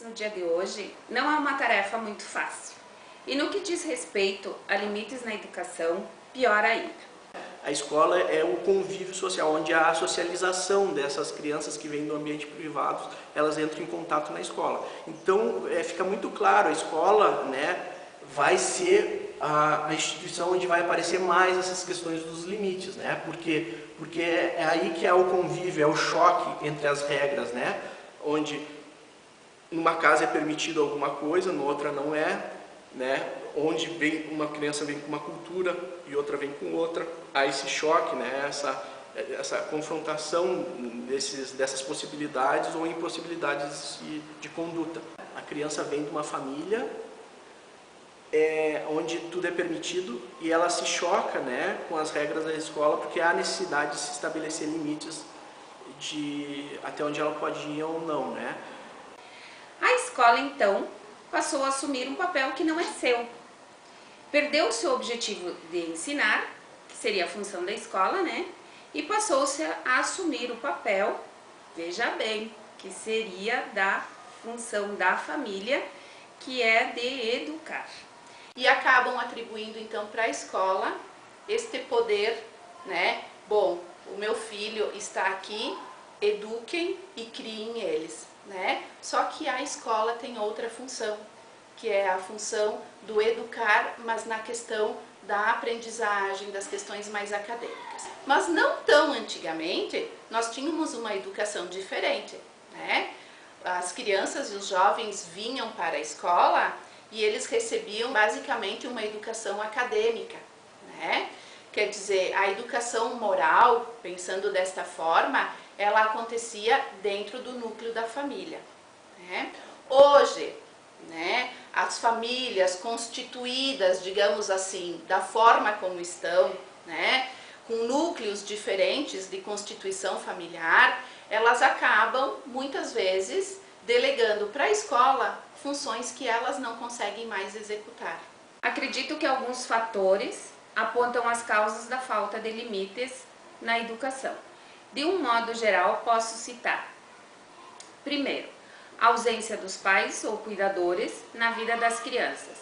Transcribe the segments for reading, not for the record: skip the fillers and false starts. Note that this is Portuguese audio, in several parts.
no dia de hoje não é uma tarefa muito fácil. E no que diz respeito a limites na educação, pior ainda. A escola é o convívio social, onde há a socialização dessas crianças que vêm do ambiente privado, elas entram em contato na escola. Então, fica muito claro, a escola, né, vai ser a instituição onde vai aparecer mais essas questões dos limites, né? Porque é aí que é o convívio, é o choque entre as regras, né? Onde numa casa é permitido alguma coisa, na outra não é, né? Onde vem uma criança vem com uma cultura e outra vem com outra, há esse choque, né? Essa confrontação dessas possibilidades ou impossibilidades de conduta. A criança vem de uma família onde tudo é permitido e ela se choca, né, com as regras da escola, porque há necessidade de se estabelecer limites de até onde ela pode ir ou não, né? A escola, então, passou a assumir um papel que não é seu. Perdeu o seu objetivo de ensinar, que seria a função da escola, né? E passou-se a assumir o papel, veja bem, que seria da função da família, que é de educar. E acabam atribuindo então para a escola este poder, né? Bom, o meu filho está aqui, eduquem e criem eles, né? Só que a escola tem outra função, que é a função do educar, mas na questão da aprendizagem, das questões mais acadêmicas. Mas não tão antigamente, nós tínhamos uma educação diferente, né? As crianças e os jovens vinham para a escola e eles recebiam basicamente uma educação acadêmica, né? Quer dizer, a educação moral, pensando desta forma, ela acontecia dentro do núcleo da família, né? Hoje, né, as famílias constituídas, digamos assim, da forma como estão, né, com núcleos diferentes de constituição familiar, elas acabam, muitas vezes, delegando para a escola funções que elas não conseguem mais executar. Acredito que alguns fatores apontam as causas da falta de limites na educação. De um modo geral, posso citar: primeiro, a ausência dos pais ou cuidadores na vida das crianças,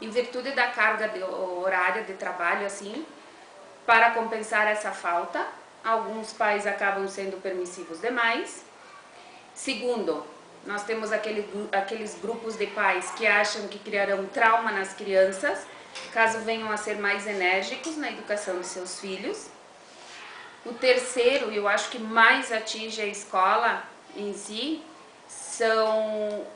em virtude da carga horária de trabalho, assim, para compensar essa falta, alguns pais acabam sendo permissivos demais. Segundo, nós temos aqueles grupos de pais que acham que criarão trauma nas crianças, caso venham a ser mais enérgicos na educação de seus filhos. O terceiro, e eu acho que mais atinge a escola em si, são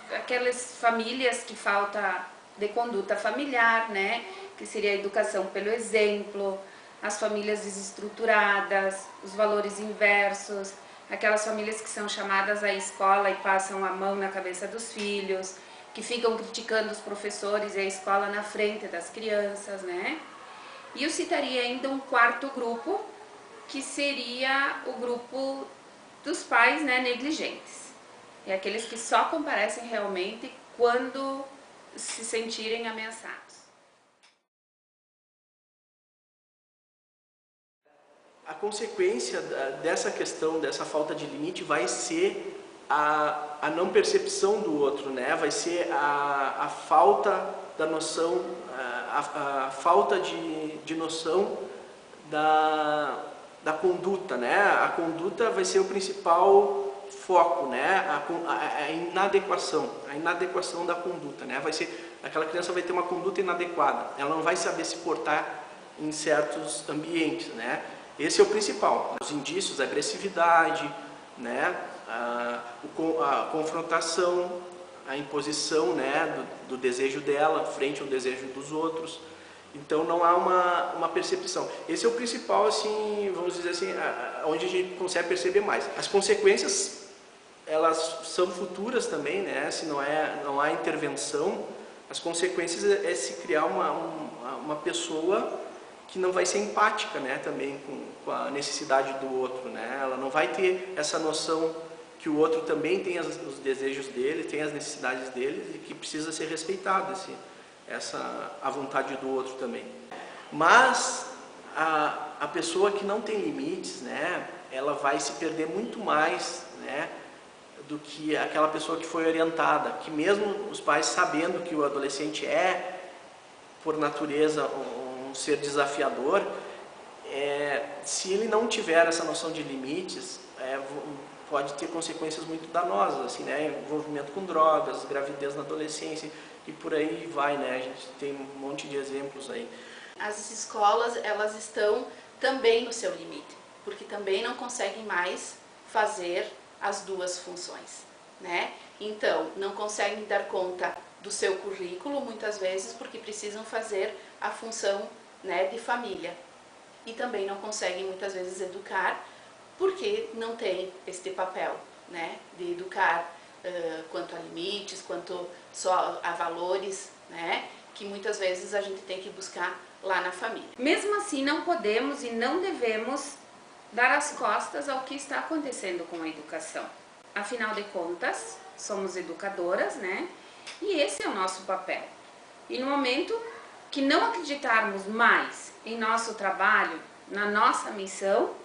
aquelas famílias que falta de conduta familiar, né? Que seria a educação pelo exemplo, as famílias desestruturadas, os valores inversos, aquelas famílias que são chamadas à escola e passam a mão na cabeça dos filhos, que ficam criticando os professores e a escola na frente das crianças, né? E eu citaria ainda um quarto grupo, que seria o grupo dos pais, né, negligentes. É aqueles que só comparecem realmente quando se sentirem ameaçados. A consequência dessa questão, dessa falta de limite, vai ser a não percepção do outro, né? Vai ser a falta da noção, a falta de noção da conduta, né? A conduta vai ser o principal foco, né? A inadequação da conduta, né? Vai ser, aquela criança vai ter uma conduta inadequada, ela não vai saber se portar em certos ambientes, né? Esse é o principal. Os indícios, a agressividade, né? A confrontação, a imposição, né? do desejo dela frente ao desejo dos outros. Então não há uma percepção. Esse é o principal, assim, vamos dizer assim, onde a gente consegue perceber mais. As consequências, elas são futuras também, né? Se não há intervenção, as consequências é se criar uma pessoa que não vai ser empática, né, também com a necessidade do outro, né? Ela não vai ter essa noção que o outro também tem os desejos dele, tem as necessidades dele e que precisa ser respeitado, a vontade do outro também. Mas a pessoa que não tem limites, né, ela vai se perder muito mais, né, do que aquela pessoa que foi orientada, que mesmo os pais sabendo que o adolescente é, por natureza, um ser desafiador, se ele não tiver essa noção de limites, pode ter consequências muito danosas, assim, né? Envolvimento com drogas, gravidez na adolescência e por aí vai, né? A gente tem um monte de exemplos aí. As escolas, elas estão também no seu limite, porque também não conseguem mais fazer as duas funções, né? Então, não conseguem dar conta do seu currículo, muitas vezes, porque precisam fazer a função, né, de família. E também não conseguem, muitas vezes, educar, porque não tem este papel, né, de educar quanto a limites, quanto só a valores, né, que muitas vezes a gente tem que buscar lá na família. Mesmo assim, não podemos e não devemos dar as costas ao que está acontecendo com a educação. Afinal de contas, somos educadoras, né? E esse é o nosso papel. E no momento que não acreditarmos mais em nosso trabalho, na nossa missão,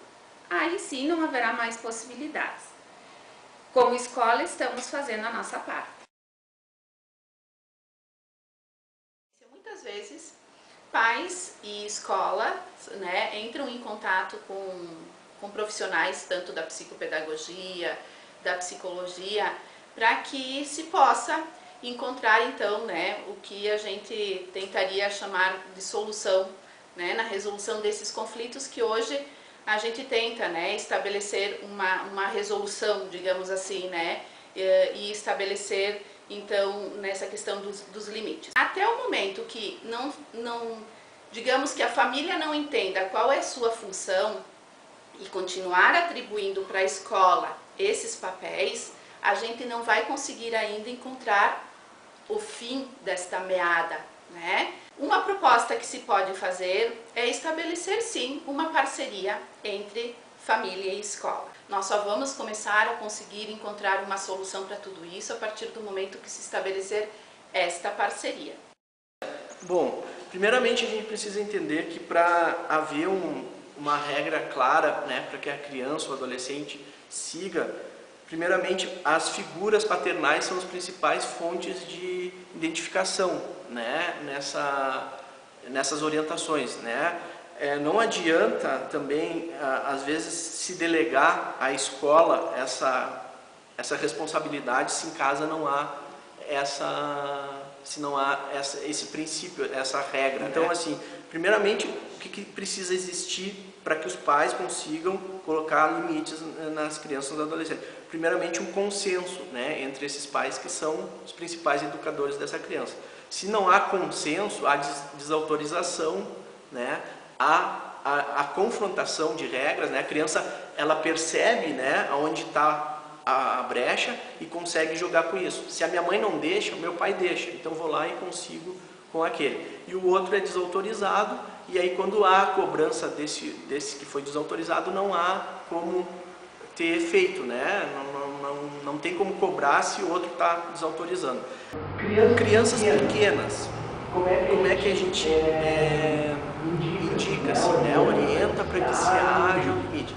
aí sim não haverá mais possibilidades. Como escola, estamos fazendo a nossa parte. Muitas vezes, pais e escola, né, entram em contato com profissionais, tanto da psicopedagogia, da psicologia, para que se possa encontrar, então, né, o que a gente tentaria chamar de solução, né, na resolução desses conflitos que hoje a gente tenta, né, estabelecer uma resolução, digamos assim, né, e estabelecer, então, nessa questão dos limites. Até o momento que digamos que a família não entenda qual é a sua função e continuar atribuindo para a escola esses papéis, a gente não vai conseguir ainda encontrar o fim desta meada, né? Uma proposta que se pode fazer é estabelecer, sim, uma parceria entre família e escola. Nós só vamos começar a conseguir encontrar uma solução para tudo isso a partir do momento que se estabelecer esta parceria. Bom, primeiramente a gente precisa entender que para haver uma regra clara, né, para que a criança ou adolescente siga, primeiramente as figuras paternais são as principais fontes de identificação, né, nessas orientações, né? Não adianta também, às vezes, se delegar à escola essa responsabilidade se em casa não há esse princípio, essa regra. Então, assim, primeiramente, o que precisa existir para que os pais consigam colocar limites nas crianças e nos adolescentes? Primeiramente, um consenso, né, entre esses pais que são os principais educadores dessa criança. Se não há consenso, há desautorização, né, há confrontação de regras, né, a criança ela percebe, né, onde está a brecha e consegue jogar com isso. Se a minha mãe não deixa, o meu pai deixa, então vou lá e consigo com aquele. E o outro é desautorizado, e aí quando há a cobrança desse que foi desautorizado, não há como ter efeito, né? Não tem como cobrar se o outro está desautorizando. Crianças pequenas, como é que a gente indica, assim, né? Orienta para que se haja o limite.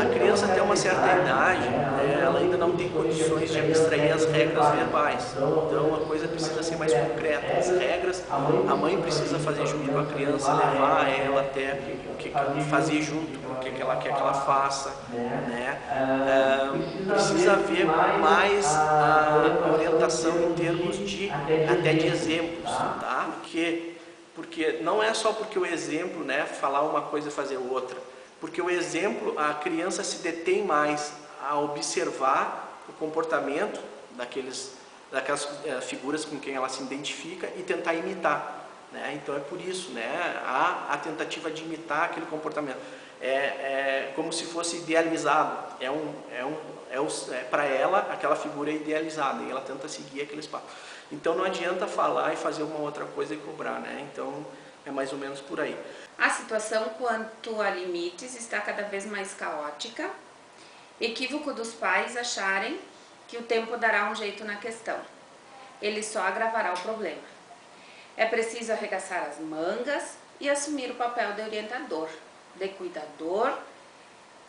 A criança até uma certa idade, né, ela ainda não tem condições de abstrair as regras verbais, então a coisa precisa ser mais concreta. As regras, a mãe precisa fazer junto com a criança, levar ela até fazer junto com o que ela quer que ela faça, né? Precisa haver mais a orientação em termos até de exemplos, tá? Porque não é só porque o exemplo, né, falar uma coisa e fazer outra, porque o exemplo, a criança se detém mais a observar o comportamento daquelas figuras com quem ela se identifica e tentar imitar, né? Então é por isso, né, a tentativa de imitar aquele comportamento. É como se fosse idealizado, para ela aquela figura é idealizada e ela tenta seguir aquele espaço. Então não adianta falar e fazer uma outra coisa e cobrar, né? Então é mais ou menos por aí. A situação quanto a limites está cada vez mais caótica. Equívoco dos pais acharem que o tempo dará um jeito na questão. Ele só agravará o problema. É preciso arregaçar as mangas e assumir o papel de orientador, de cuidador.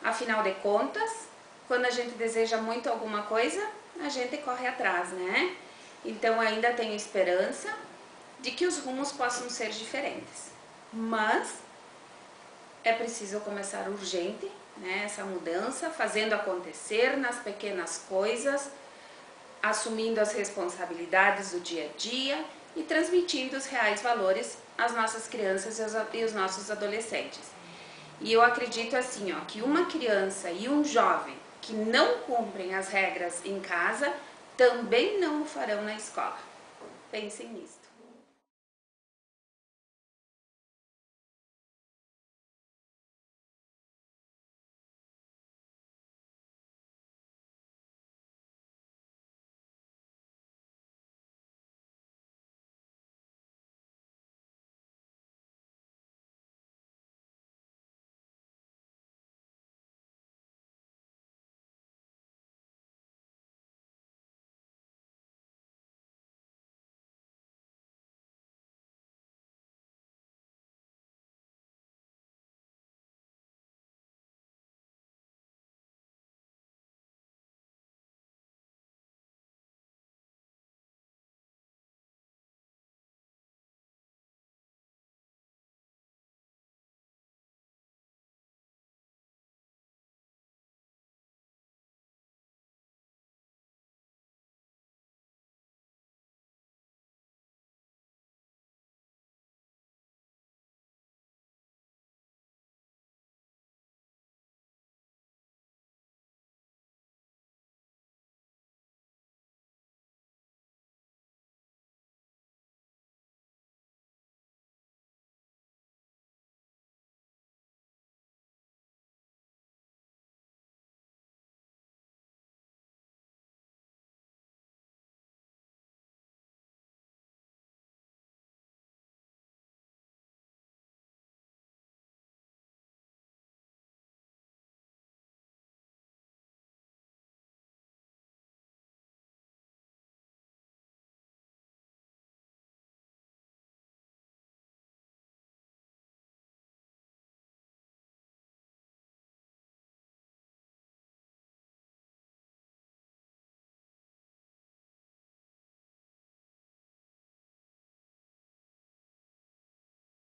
Afinal de contas, quando a gente deseja muito alguma coisa, a gente corre atrás, né? Então ainda tenho esperança de que os rumos possam ser diferentes, mas é preciso começar urgente, né, essa mudança, fazendo acontecer nas pequenas coisas, assumindo as responsabilidades do dia a dia e transmitindo os reais valores às nossas crianças e os nossos adolescentes. E eu acredito assim, ó, que uma criança e um jovem que não cumprem as regras em casa também não o farão na escola. Pensem nisso.